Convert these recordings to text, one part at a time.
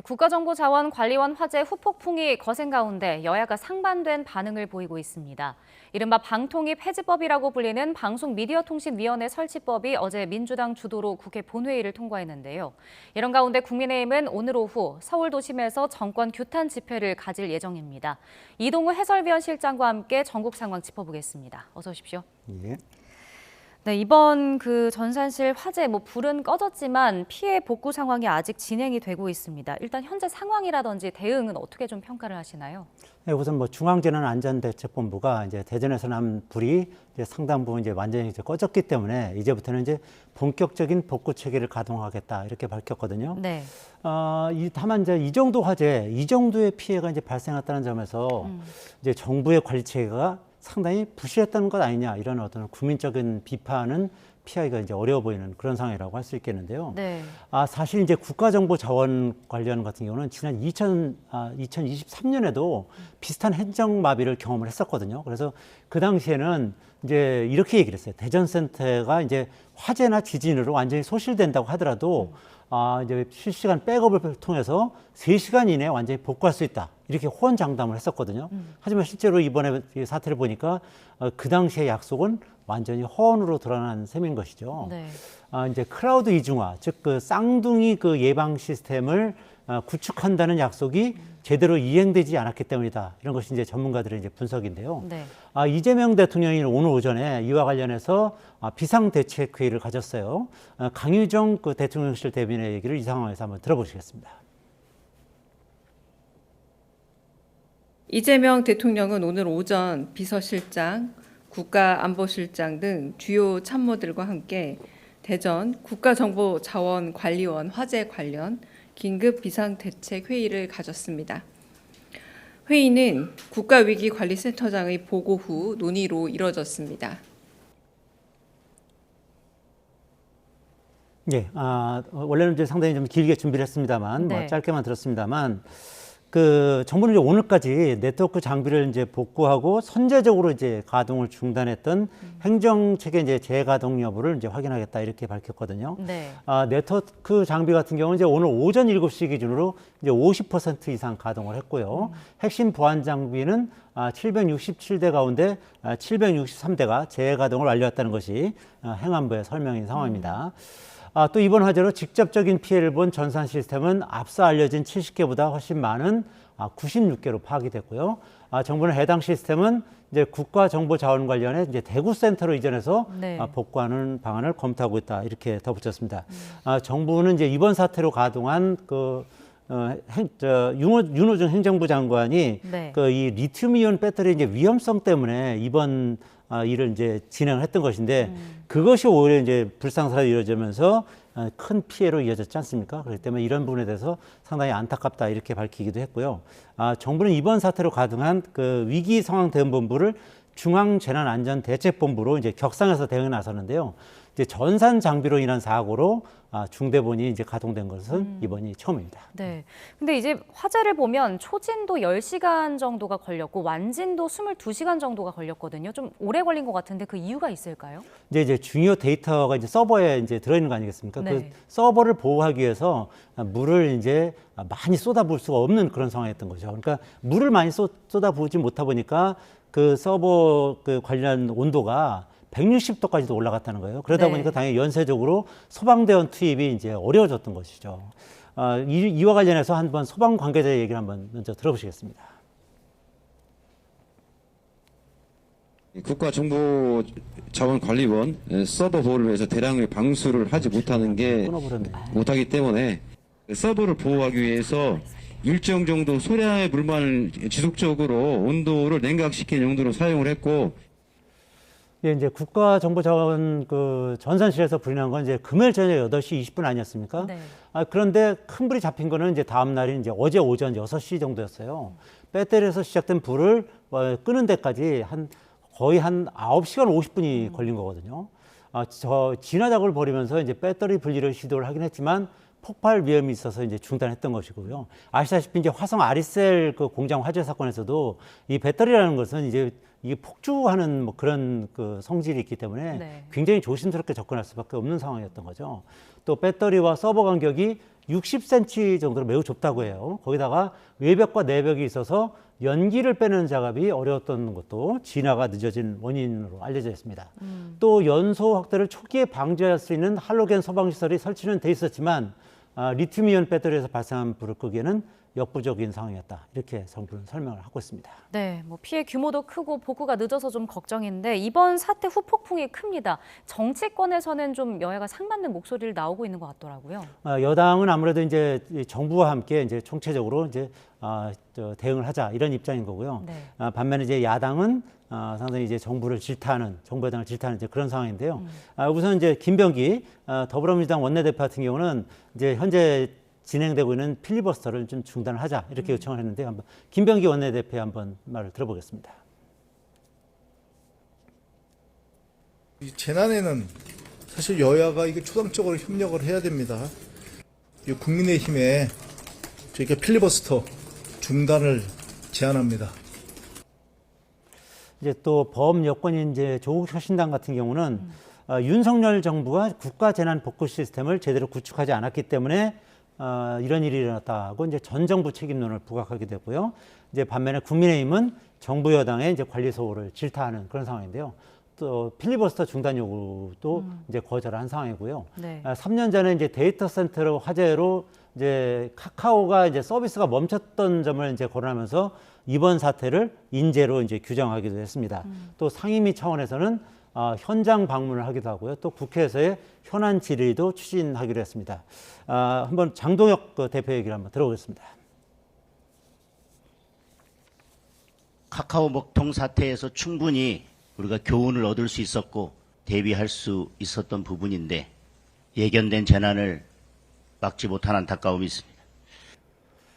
국가정보자원관리원 화재 후폭풍이 거센 가운데 여야가 상반된 반응을 보이고 있습니다. 이른바 방통위 폐지법이라고 불리는 방송미디어통신위원회 설치법이 어제 민주당 주도로 국회 본회의를 통과했는데요. 이런 가운데 국민의힘은 오늘 오후 서울도심에서 정권 규탄 집회를 가질 예정입니다. 이동우 해설위원 실장과 함께 전국 상황 짚어보겠습니다. 어서 오십시오. 예. 네, 이번 전산실 화재 불은 꺼졌지만 피해 복구 상황이 아직 진행이 되고 있습니다. 일단 현재 상황이라든지 대응은 어떻게 좀 평가를 하시나요? 네, 우선 중앙재난안전대책본부가 이제 대전에서 난 불이 이제 상당 부분 완전히 꺼졌기 때문에 이제부터는 이제 본격적인 복구 체계를 가동하겠다 이렇게 밝혔거든요. 네. 다만 이제 이 정도 화재, 이 정도의 피해가 이제 발생했다는 점에서 이제 정부의 관리 체계가 상당히 부실했다는 것 아니냐 이런 어떤 국민적인 비판은 피하기가 이제 어려워 보이는 그런 상황이라고 할 수 있겠는데요. 네. 사실 이제 국가정보자원 관련 같은 경우는 지난 2023년에도 비슷한 행정마비를 경험을 했었거든요. 그래서 그 당시에는 이제 이렇게 얘기를 했어요. 대전센터가 이제 화재나 지진으로 완전히 소실된다고 하더라도 이제 실시간 백업을 통해서 3시간 이내에 완전히 복구할 수 있다. 이렇게 호언장담을 했었거든요. 하지만 실제로 이번에 이 사태를 보니까 그 당시의 약속은 완전히 허언으로 드러난 셈인 것이죠. 네. 이제 클라우드 이중화, 즉 그 쌍둥이 예방 시스템을 구축한다는 약속이 제대로 이행되지 않았기 때문이다. 이런 것이 이제 전문가들의 이제 분석인데요. 네. 이재명 대통령이 오늘 오전에 이와 관련해서 비상대책회의를 가졌어요. 강유정 대통령실 대변인의 얘기를 이 상황에서 한번 들어보시겠습니다. 이재명 대통령은 오늘 오전 비서실장, 국가안보실장 등 주요 참모들과 함께 대전 국가정보자원관리원 화재 관련 긴급 비상대책회의를 가졌습니다. 회의는 국가위기관리센터장의 보고 후 논의로 이뤄졌습니다. 예, 원래는 이제 상당히 좀 길게 준비를 했습니다만, 네. 짧게만 들었습니다만, 정부는 이제 오늘까지 네트워크 장비를 이제 복구하고 선제적으로 이제 가동을 중단했던 행정 체계 이제 재가동 여부를 이제 확인하겠다 이렇게 밝혔거든요. 네. 네트워크 장비 같은 경우는 이제 오늘 오전 7시 기준으로 이제 50% 이상 가동을 했고요. 핵심 보안 장비는 767대 가운데 763대가 재가동을 완료했다는 것이 행안부의 설명인 상황입니다. 또 이번 화재로 직접적인 피해를 본 전산 시스템은 앞서 알려진 70개보다 훨씬 많은 96개로 파악이 됐고요. 정부는 해당 시스템은 이제 국가정보자원 관련해 이제 대구센터로 이전해서 네. 복구하는 방안을 검토하고 있다 이렇게 덧붙였습니다. 정부는 이제 이번 사태로 가동한 윤호중 행정부 장관이 네. 이 리튬이온 배터리 이제 위험성 때문에 이번 일을 이제 진행했던 것인데 그것이 오히려 이제 불상사로 이루어지면서 큰 피해로 이어졌지 않습니까? 그렇기 때문에 이런 부분에 대해서 상당히 안타깝다 이렇게 밝히기도 했고요. 정부는 이번 사태로 가동한 위기상황대응본부를 중앙재난안전대책본부로 이제 격상해서 대응에 나섰는데요. 이제 전산 장비로 인한 사고로 중대본이 이제 가동된 것은 이번이 처음입니다. 네. 근데 이제 화재를 보면 초진도 10시간 정도가 걸렸고 완진도 22시간 정도가 걸렸거든요. 좀 오래 걸린 것 같은데 그 이유가 있을까요? 이제 중요 데이터가 이제 서버에 이제 들어있는 거 아니겠습니까? 네. 그 서버를 보호하기 위해서 물을 이제 많이 쏟아부을 수가 없는 그런 상황이었던 거죠. 그러니까 물을 많이 쏟아부지 못하다 보니까 그 서버 관련 온도가 160도까지도 올라갔다는 거예요. 그러다 네. 보니까 당연히 연쇄적으로 소방대원 투입이 이제 어려워졌던 것이죠. 이와 관련해서 한번 소방 관계자의 얘기를 한번 먼저 들어보시겠습니다. 국가정보자원관리원 서버 보호를 위해서 대량의 방수를 하지 못하기 때문에 서버를 보호하기 위해서 일정 정도 소량의 물만을 지속적으로 온도를 냉각시키는 용도로 사용을 했고. 예, 이제 국가정보자원 전산실에서 불이 난 건 이제 금요일 저녁 8시 20분 아니었습니까? 네. 그런데 큰 불이 잡힌 거는 이제 다음 날인 이제 어제 오전 6시 정도였어요. 배터리에서 시작된 불을 끄는 데까지 거의 한 9시간 50분이 걸린 거거든요. 진화 작업을 벌이면서 이제 배터리 분리를 시도를 하긴 했지만 폭발 위험이 있어서 이제 중단했던 것이고요. 아시다시피 이제 화성 아리셀 공장 화재 사건에서도 이 배터리라는 것은 이제 이게 폭주하는 그런 성질이 있기 때문에 네. 굉장히 조심스럽게 접근할 수밖에 없는 상황이었던 거죠. 또 배터리와 서버 간격이 60cm 정도로 매우 좁다고 해요. 거기다가 외벽과 내벽이 있어서 연기를 빼는 작업이 어려웠던 것도 진화가 늦어진 원인으로 알려져 있습니다. 또 연소 확대를 초기에 방지할 수 있는 할로겐 소방시설이 설치는 돼 있었지만 리튬이온 배터리에서 발생한 불을 끄기에는 역부족인 상황이었다. 이렇게 정부는 설명을 하고 있습니다. 네, 뭐 피해 규모도 크고 복구가 늦어서 좀 걱정인데 이번 사태 후폭풍이 큽니다. 정치권에서는 좀 여야가 상반된 목소리를 나오고 있는 것 같더라고요. 여당은 아무래도 이제 정부와 함께 이제 총체적으로 이제 대응을 하자 이런 입장인 거고요. 네. 반면에 이제 야당은 상당히 이제 정부 여당을 질타하는 이제 그런 상황인데요. 우선 이제 김병기 더불어민주당 원내대표 같은 경우는 이제 현재 진행되고 있는 필리버스터를 좀 중단을 하자 이렇게 요청을 했는데 한번 김병기 원내대표의 한번 말을 들어보겠습니다. 이 재난에는 사실 여야가 이게 초당적으로 협력을 해야 됩니다. 이 국민의힘에 저희가 필리버스터 중단을 제안합니다. 이제 또 범여권인 이제 조국 혁신당 같은 경우는 윤석열 정부가 국가 재난 복구 시스템을 제대로 구축하지 않았기 때문에 이런 일이 일어났다고 이제 전 정부 책임론을 부각하게 됐고요. 이제 반면에 국민의힘은 정부 여당의 이제 관리 소홀을 질타하는 그런 상황인데요. 또 필리버스터 중단 요구도 이제 거절한 상황이고요. 네. 3년 전에 이제 데이터 센터 화재로 이제 카카오가 이제 서비스가 멈췄던 점을 이제 거론하면서 이번 사태를 인재로 이제 규정하기도 했습니다. 또 상임위 차원에서는 현장 방문을 하기도 하고요. 또 국회에서의 현안 질의도 추진하기로 했습니다. 한번 장동혁 대표 얘기를 한번 들어보겠습니다. 카카오 먹통 사태에서 충분히 우리가 교훈을 얻을 수 있었고 대비할 수 있었던 부분인데 예견된 재난을 막지 못한 안타까움이 있습니다.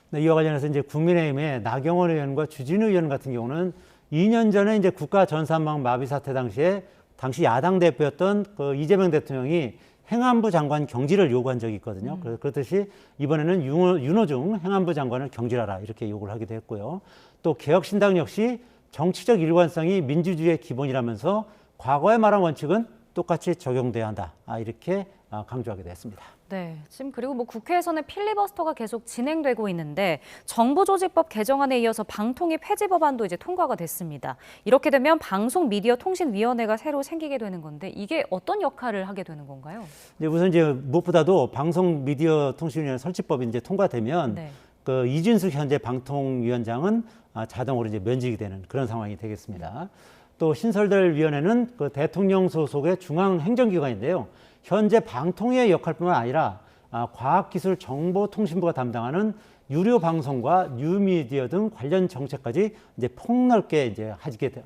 네, 이와 관련해서 이제 국민의힘의 나경원 의원과 주진우 의원 같은 경우는 2년 전에 이제 국가 전산망 마비 사태 당시 야당 대표였던 그 이재명 대통령이 행안부 장관 경질을 요구한 적이 있거든요. 그렇듯이 이번에는 윤호중 행안부 장관을 경질하라 이렇게 요구를 하기도 했고요. 또 개혁신당 역시 정치적 일관성이 민주주의의 기본이라면서 과거에 말한 원칙은 똑같이 적용돼야 한다. 이렇게 강조하기도 했습니다. 네, 지금 그리고 뭐 국회에서는 필리버스터가 계속 진행되고 있는데 정부조직법 개정안에 이어서 방통위 폐지 법안도 이제 통과가 됐습니다. 이렇게 되면 방송미디어통신위원회가 새로 생기게 되는 건데 이게 어떤 역할을 하게 되는 건가요? 우선 이제 무엇보다도 방송미디어통신위원회 설치법이 이제 통과되면 네. 그 이진숙 현재 방통위원장은 자동으로 이제 면직이 되는 그런 상황이 되겠습니다. 또 신설될 위원회는 그 대통령 소속의 중앙행정기관인데요. 현재 방통위의 역할뿐만 아니라 과학기술정보통신부가 담당하는 유료 방송과 뉴미디어 등 관련 정책까지 이제 폭넓게 이제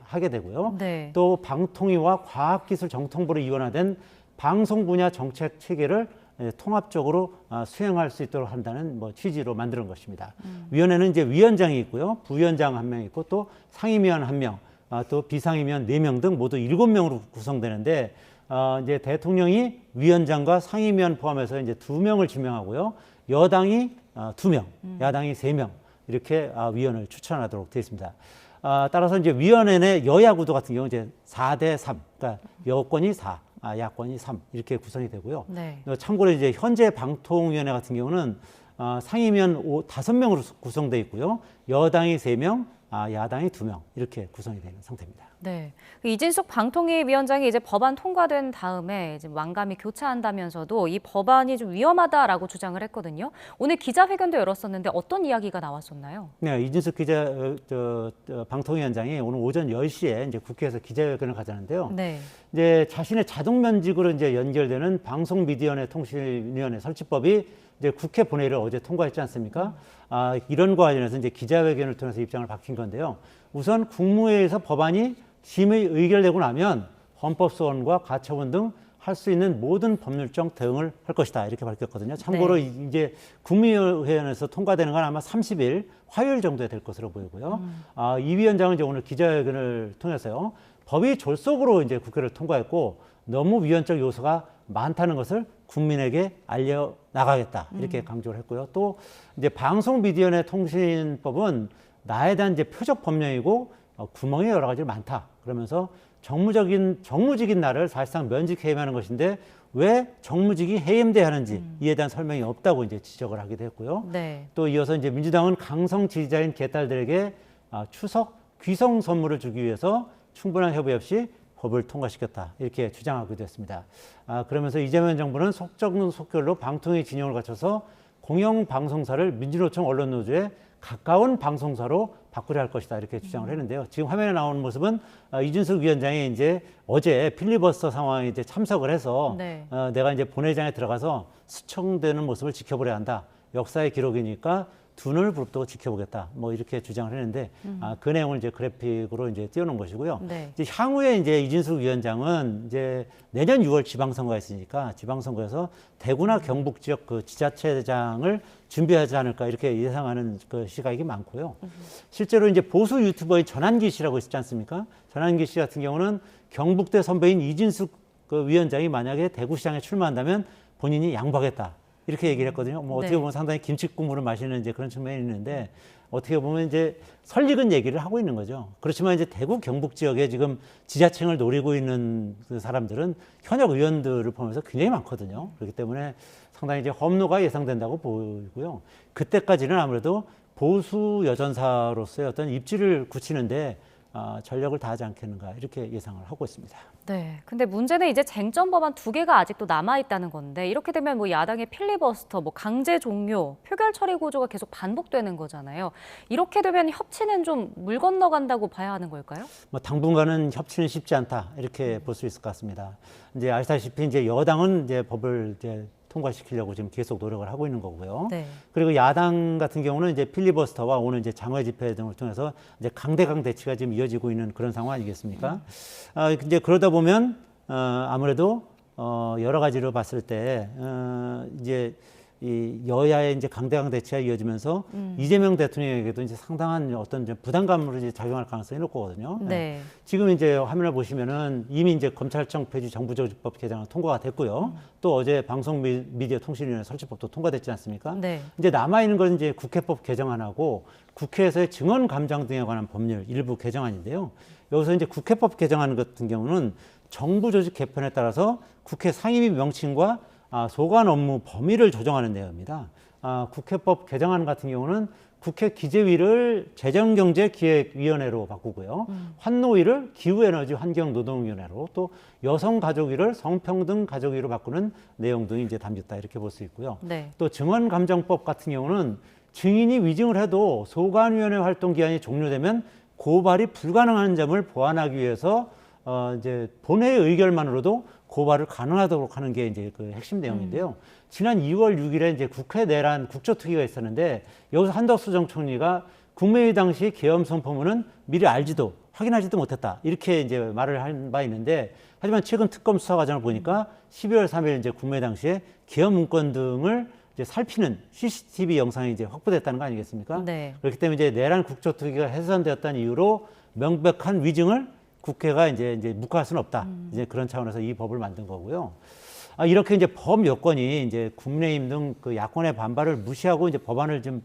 하게 되고요. 네. 또 방통위와 과학기술정통부로 이원화된 방송 분야 정책 체계를 통합적으로 수행할 수 있도록 한다는 취지로 만드는 것입니다. 위원회는 이제 위원장이 있고요, 부위원장 1명 있고 또 상임위원 1명, 또 비상임위원 4명 등 모두 7명으로 구성되는데 이제 대통령이 위원장과 상임위원 포함해서 이제 2명을 지명하고요, 여당이 2명, 야당이 3명 이렇게 위원을 추천하도록 되어 있습니다. 따라서 이제 위원회 내 여야 구도 같은 경우 이제 4대 3, 그러니까 여권이 4. 야권이 3 이렇게 구성이 되고요. 네. 참고로 이제 현재 방통위원회 같은 경우는 상임위원 5명으로 구성되어 있고요. 여당이 3명, 야당이 2명 이렇게 구성이 되는 상태입니다. 네, 이진숙 방통위 위원장이 이제 법안 통과된 다음에 이제 왕감이 교차한다면서도 이 법안이 좀 위험하다라고 주장을 했거든요. 오늘 기자회견도 열었었는데 어떤 이야기가 나왔었나요? 네, 이진숙 방통위원장이 오늘 오전 10시에 이제 국회에서 기자회견을 가졌는데요. 네. 이제 자신의 자동 면직으로 이제 연결되는 방송미디어회 통신위원회 설치법이 이제 국회 본회의를 어제 통과했지 않습니까? 이런 거 관련해서 이제 기자회견을 통해서 입장을 밝힌 건데요. 우선 국무회의에서 법안이 심의 의결되고 나면 헌법소원과 가처분 등 할 수 있는 모든 법률적 대응을 할 것이다 이렇게 밝혔거든요. 참고로 네. 이제 국무회의에서 통과되는 건 아마 30일 화요일 정도에 될 것으로 보이고요. 이 위원장은 이제 오늘 기자회견을 통해서요, 법이 졸속으로 이제 국회를 통과했고 너무 위헌적 요소가 많다는 것을 국민에게 알려 나가겠다 이렇게 강조를 했고요. 또 이제 방송미디어회 통신법은 나에 대한 이제 표적 법령이고 구멍이 여러 가지 많다. 그러면서 정무직인 나를 사실상 면직 해임하는 것인데 왜 정무직이 해임돼야 하는지 이에 대한 설명이 없다고 이제 지적을 하기도 했고요. 네. 또 이어서 이제 민주당은 강성 지지자인 개딸들에게 추석 귀성 선물을 주기 위해서 충분한 협의 없이 법을 통과시켰다 이렇게 주장하기도 했습니다. 그러면서 이재명 정부는 속정 속결로 방통위 진영을 갖춰서 공영방송사를 민주노총 언론노조에 가까운 방송사로 바꾸려 할 것이다 이렇게 주장을 했는데요. 지금 화면에 나오는 모습은 이준석 위원장이 이제 어제 필리버스터 상황에 이제 참석을 해서 네. 내가 이제 본회의장에 들어가서 수청되는 모습을 지켜보려 한다. 역사의 기록이니까 두 눈을 부릅뜨고 지켜보겠다. 뭐 이렇게 주장을 했는데 그 내용을 이제 그래픽으로 이제 띄워놓은 것이고요. 네. 이제 향후에 이제 이준석 위원장은 이제 내년 6월 지방선거가 있으니까 지방선거에서 대구나 경북 지역 그 지자체장을 준비하지 않을까 이렇게 예상하는 그 시각이 많고요. 실제로 이제 보수 유튜버의 전한기 씨라고 있지 않습니까? 전한기 씨 같은 경우는 경북대 선배인 이준석 그 위원장이 만약에 대구시장에 출마한다면 본인이 양보하겠다. 이렇게 얘기를 했거든요. 뭐 어떻게 네. 보면 상당히 김치국물을 마시는 이제 그런 측면이 있는데 어떻게 보면 이제 설익은 얘기를 하고 있는 거죠. 그렇지만 이제 대구 경북 지역에 지금 지자층을 노리고 있는 그 사람들은 현역 의원들을 보면서 굉장히 많거든요. 그렇기 때문에 상당히 이제 험로가 예상된다고 보이고요. 그때까지는 아무래도 보수 여전사로서의 어떤 입지를 굳히는데 전력을 다하지 않겠는가 이렇게 예상을 하고 있습니다. 네. 근데 문제는 이제 쟁점 법안 2개가 아직도 남아 있다는 건데 이렇게 되면 뭐 야당의 필리버스터, 뭐 강제 종료, 표결 처리 구조가 계속 반복되는 거잖아요. 이렇게 되면 협치는 좀 물 건너간다고 봐야 하는 걸까요? 뭐 당분간은 협치는 쉽지 않다 이렇게 볼 수 있을 것 같습니다. 이제 아시다시피 이제 여당은 이제 법을 이제 통과시키려고 지금 계속 노력을 하고 있는 거고요. 네. 그리고 야당 같은 경우는 이제 필리버스터와 오늘 이제 장외 집회 등을 통해서 이제 강대강 대치가 지금 이어지고 있는 그런 상황 아니겠습니까? 이제 그러다 보면 아무래도 여러 가지로 봤을 때 이제 이 여야의 이제 강대강 대치가 이어지면서 이재명 대통령에게도 이제 상당한 어떤 이제 부담감으로 이제 작용할 가능성이 높거든요. 네. 지금 이제 화면을 보시면은 이미 이제 검찰청 폐지 정부조직법 개정안 통과가 됐고요. 또 어제 방송 미디어 통신위원회 설치법도 통과됐지 않습니까? 네. 이제 남아 있는 건 이제 국회법 개정안하고 국회에서의 증언 감정 등에 관한 법률 일부 개정안인데요. 여기서 이제 국회법 개정안 같은 경우는 정부 조직 개편에 따라서 국회 상임위 명칭과 소관 업무 범위를 조정하는 내용입니다. 국회법 개정안 같은 경우는 국회 기재위를 재정경제기획위원회로 바꾸고요. 환노위를 기후에너지 환경노동위원회로 또 여성가족위를 성평등가족위로 바꾸는 내용 등이 이제 담겼다 이렇게 볼 수 있고요. 네. 또 증언감정법 같은 경우는 증인이 위증을 해도 소관위원회 활동 기한이 종료되면 고발이 불가능한 점을 보완하기 위해서 이제 본회의 의결만으로도 고발을 가능하도록 하는 게 이제 그 핵심 내용인데요. 지난 2월 6일에 이제 국회 내란 국조특위가 있었는데 여기서 한덕수 전 총리가 국무회의 당시 계엄 선포문은 미리 알지도 확인하지도 못했다 이렇게 이제 말을 한 바 있는데 하지만 최근 특검 수사 과정을 보니까 12월 3일 이제 국무회의 당시에 계엄 문건 등을 이제 살피는 CCTV 영상이 이제 확보됐다는 거 아니겠습니까? 네. 그렇기 때문에 이제 내란 국조특위가 해산되었다는 이유로 명백한 위증을 국회가 이제 묵과할 수는 없다. 이제 그런 차원에서 이 법을 만든 거고요. 이렇게 이제 법 여건이 이제 국민의힘 등 그 야권의 반발을 무시하고 이제 법안을 좀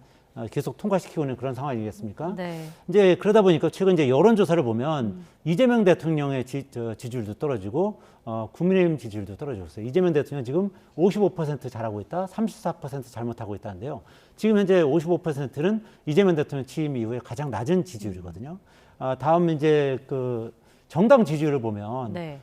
계속 통과시키고 있는 그런 상황이겠습니까? 네. 이제 그러다 보니까 최근 이제 여론조사를 보면 이재명 대통령의 지지율도 떨어지고 국민의힘 지지율도 떨어지고 있어요. 이재명 대통령 지금 55% 잘하고 있다, 34% 잘못하고 있다는데요. 지금 현재 55%는 이재명 대통령 취임 이후에 가장 낮은 지지율이거든요. 다음 이제 그 정당 지지율을 보면 네.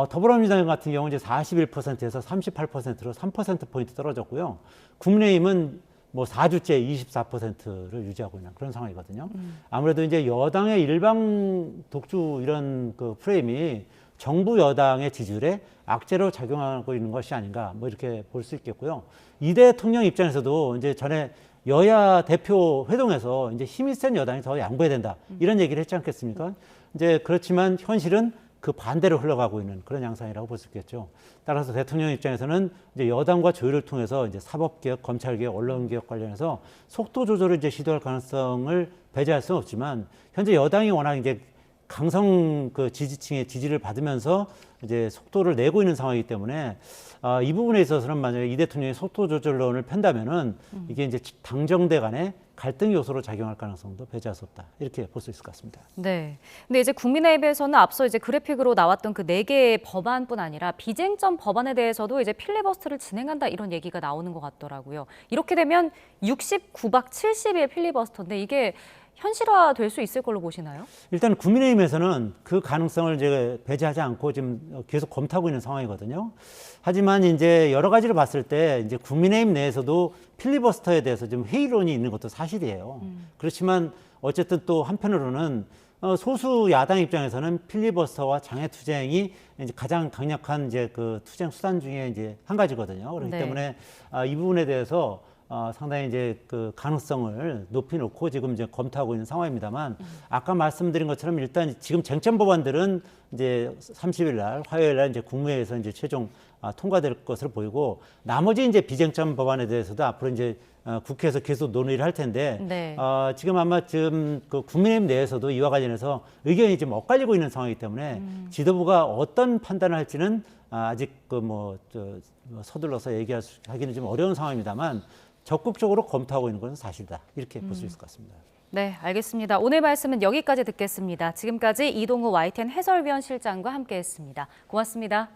더불어민주당 같은 경우 이제 41%에서 38%로 3%포인트 떨어졌고요. 국민의힘은 뭐 4주째 24%를 유지하고 있는 그런 상황이거든요. 아무래도 이제 여당의 일방 독주 이런 그 프레임이 정부 여당의 지지율에 악재로 작용하고 있는 것이 아닌가 뭐 이렇게 볼 수 있겠고요. 이 대통령 입장에서도 이제 전에 여야 대표 회동에서 이제 힘이 센 여당이 더 양보해야 된다 이런 얘기를 했지 않겠습니까? 이제 그렇지만 현실은 그 반대로 흘러가고 있는 그런 양상이라고 볼 수 있겠죠. 따라서 대통령 입장에서는 이제 여당과 조율을 통해서 이제 사법개혁, 검찰개혁, 언론개혁 관련해서 속도 조절을 이제 시도할 가능성을 배제할 수는 없지만 현재 여당이 워낙 이제 강성 그 지지층의 지지를 받으면서 이제 속도를 내고 있는 상황이기 때문에 이 부분에 있어서는 만약에 이 대통령이 속도 조절론을 편다면은 이게 이제 당정대 간의 갈등 요소로 작용할 가능성도 배제할 수 없다. 이렇게 볼 수 있을 것 같습니다. 네. 근데 이제 국민의힘에서는 앞서 이제 그래픽으로 나왔던 그 4개의 법안뿐 아니라 비쟁점 법안에 대해서도 이제 필리버스터를 진행한다 이런 얘기가 나오는 것 같더라고요. 이렇게 되면 69박 70일 필리버스터인데 이게 현실화될 수 있을 걸로 보시나요? 일단 국민의힘에서는 그 가능성을 이제 배제하지 않고 지금 계속 검토하고 있는 상황이거든요. 하지만 이제 여러 가지를 봤을 때 이제 국민의힘 내에서도 필리버스터에 대해서 좀 회의론이 있는 것도 사실이에요. 그렇지만 어쨌든 또 한편으로는 소수 야당 입장에서는 필리버스터와 장외투쟁이 이제 가장 강력한 이제 그 투쟁 수단 중에 이제 한 가지거든요. 그렇기 네. 때문에 이 부분에 대해서 상당히 이제 그 가능성을 높이 놓고 지금 이제 검토하고 있는 상황입니다만 아까 말씀드린 것처럼 일단 지금 쟁점 법안들은 이제 30일 날 화요일 날 이제 국무회에서 이제 최종 통과될 것으로 보이고 나머지 이제 비쟁점 법안에 대해서도 앞으로 이제 국회에서 계속 논의를 할 텐데 네. 지금 아마 지금 그 국민의힘 내에서도 이와 관련해서 의견이 좀 엇갈리고 있는 상황이기 때문에 지도부가 어떤 판단을 할지는 아직 서둘러서 얘기하기는 좀 어려운 상황입니다만 적극적으로 검토하고 있는 것은 사실이다. 이렇게 볼 수 있을 것 같습니다. 네, 알겠습니다. 오늘 말씀은 여기까지 듣겠습니다. 지금까지 이동우 YTN 해설위원 실장과 함께했습니다. 고맙습니다.